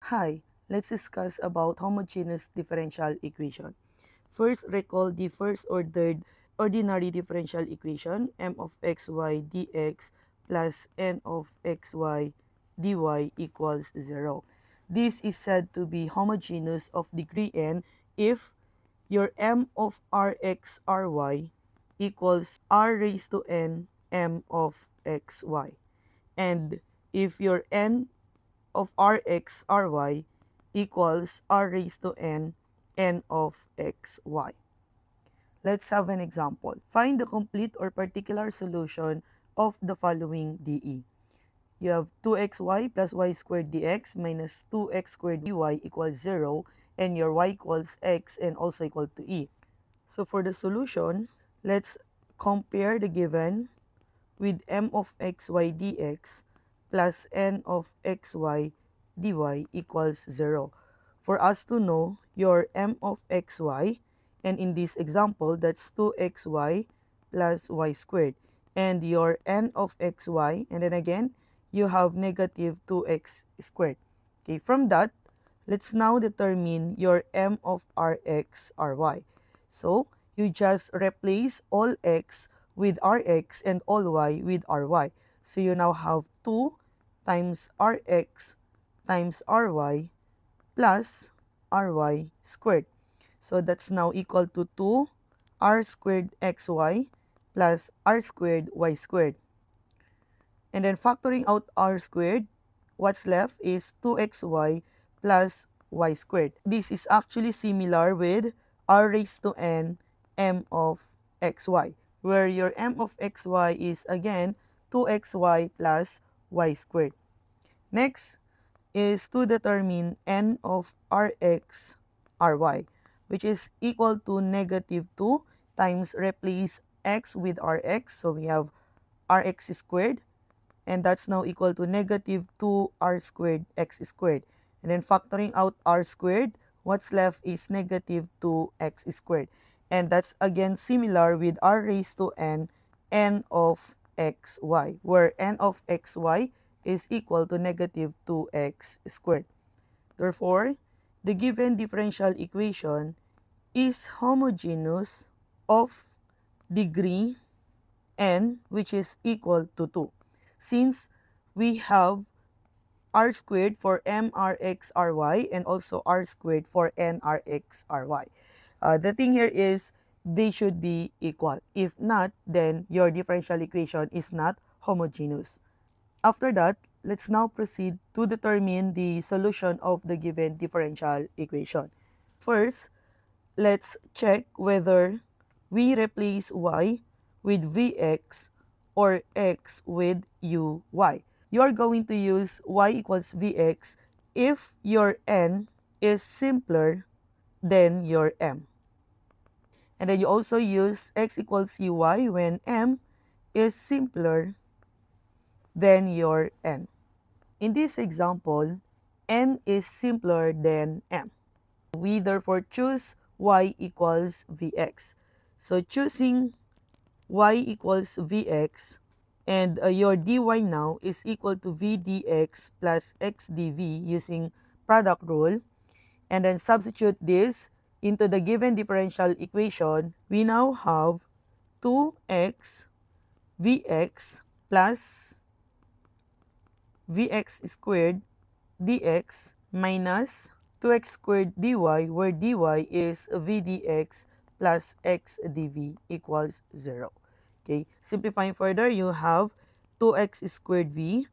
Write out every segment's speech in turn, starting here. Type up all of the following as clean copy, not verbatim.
Hi, let's discuss about homogeneous differential equation. First, recall the first-ordered ordinary differential equation m of xy dx plus n of xy dy equals 0. This is said to be homogeneous of degree n if your m of rx ry equals r raised to n m of xy, and if your n of Rx Ry equals R raised to n of xy. Let's have an example. Find the complete or particular solution of the following DE. You have 2xy plus y squared dx minus 2x squared dy equals 0, and your y equals x and also equal to e. So for the solution, let's compare the given with m of xy dx plus n of xy dy equals 0. For us to know your m of xy, and in this example, that's 2xy plus y squared. And your n of xy, and then again, you have negative 2x squared. Okay, from that, let's now determine your m of rx ry. So, you just replace all x with rx and all y with ry. So, you now have 2 times rx times ry plus ry squared. So, that's now equal to 2 r squared xy plus r squared y squared. And then factoring out r squared, what's left is 2xy plus y squared. This is actually similar with r raised to n m of xy, where your m of xy is again 2xy plus y squared. Next is to determine n of rx ry, which is equal to negative 2 times replace x with rx. So we have rx squared, and that's now equal to negative 2r squared x squared. And then factoring out r squared, what's left is negative 2x squared. And that's again similar with r raised to n of xy, where n of xy is equal to negative 2x squared. Therefore, the given differential equation is homogeneous of degree n, which is equal to 2. Since we have r squared for mrx_ry and also r squared for nrx_ry. The thing here is they should be equal. If not, then your differential equation is not homogeneous. After that, let's now proceed to determine the solution of the given differential equation. First, let's check whether we replace y with vx or x with uy. You are going to use y equals vx if your n is simpler than your m. And then you also use x equals uy when m is simpler than your n. In this example, n is simpler than m. We therefore choose y equals vx. So choosing y equals vx, and your dy now is equal to v dx plus x dv using product rule, and then substitute this into the given differential equation. We now have 2x vx plus vx squared dx minus 2x squared dy, where dy is v dx plus x dv equals 0. Okay, simplifying further, you have 2x squared v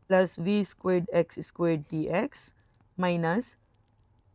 plus v squared x squared dx minus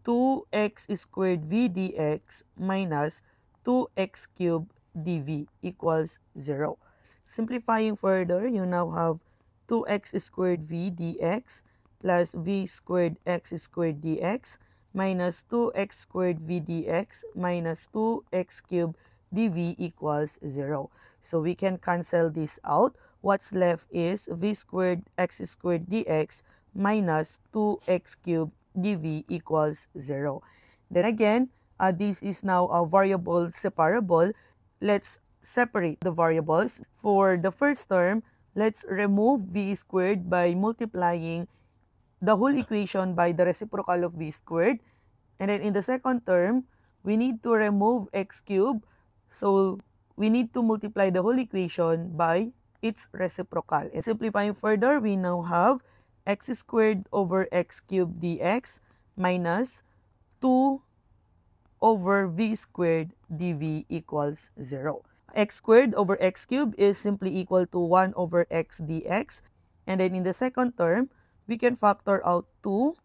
2x squared v dx minus 2x cubed dv equals 0. Simplifying further, you now have 2x squared v dx plus v squared x squared dx minus 2x squared v dx minus 2x cubed dv equals 0. So we can cancel this out. What's left is v squared x squared dx minus 2x cubed dv equals 0. Then again, this is now a variable separable. Let's separate the variables. For the first term, let's remove v squared by multiplying the whole equation by the reciprocal of v squared. And then in the second term, we need to remove x cubed. So we need to multiply the whole equation by its reciprocal. And simplifying further, we now have x squared over x cubed dx minus 2 over v squared dv equals 0. X squared over x cubed is simply equal to 1 over x dx. And then in the second term, we can factor out 2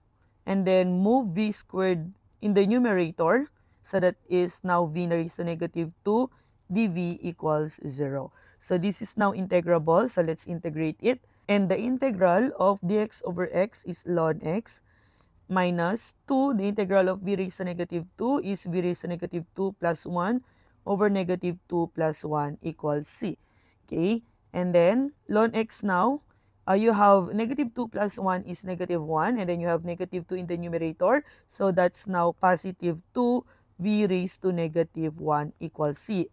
and then move v squared in the numerator. So that is now v raised to negative 2 dv equals 0. So this is now integrable. So let's integrate it. And the integral of dx over x is ln x minus 2. The integral of v raised to negative 2 is v raised to negative 2 plus 1 over negative 2 plus 1 equals c. Okay, and then ln x now, you have negative 2 plus 1 is negative 1, and then you have negative 2 in the numerator. So that's now positive 2 v raised to negative 1 equals c.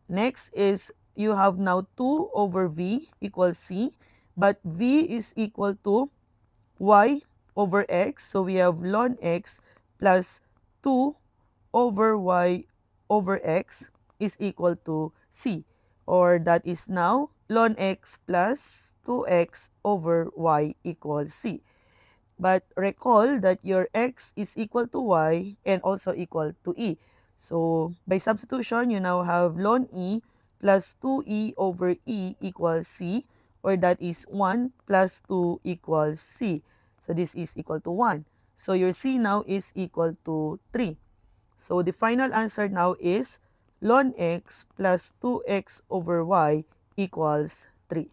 Next is you have now 2 over v equals c, but v is equal to y over x. So we have ln x plus 2 over y over x is equal to c, or that is now ln x plus 2x over y equals c. But recall that your x is equal to y and also equal to e. So by substitution, you now have ln e plus 2e over e equals c, or that is 1 plus 2 equals c. So this is equal to 1. So your c now is equal to 3. So the final answer now is ln x plus 2x over y equals 3.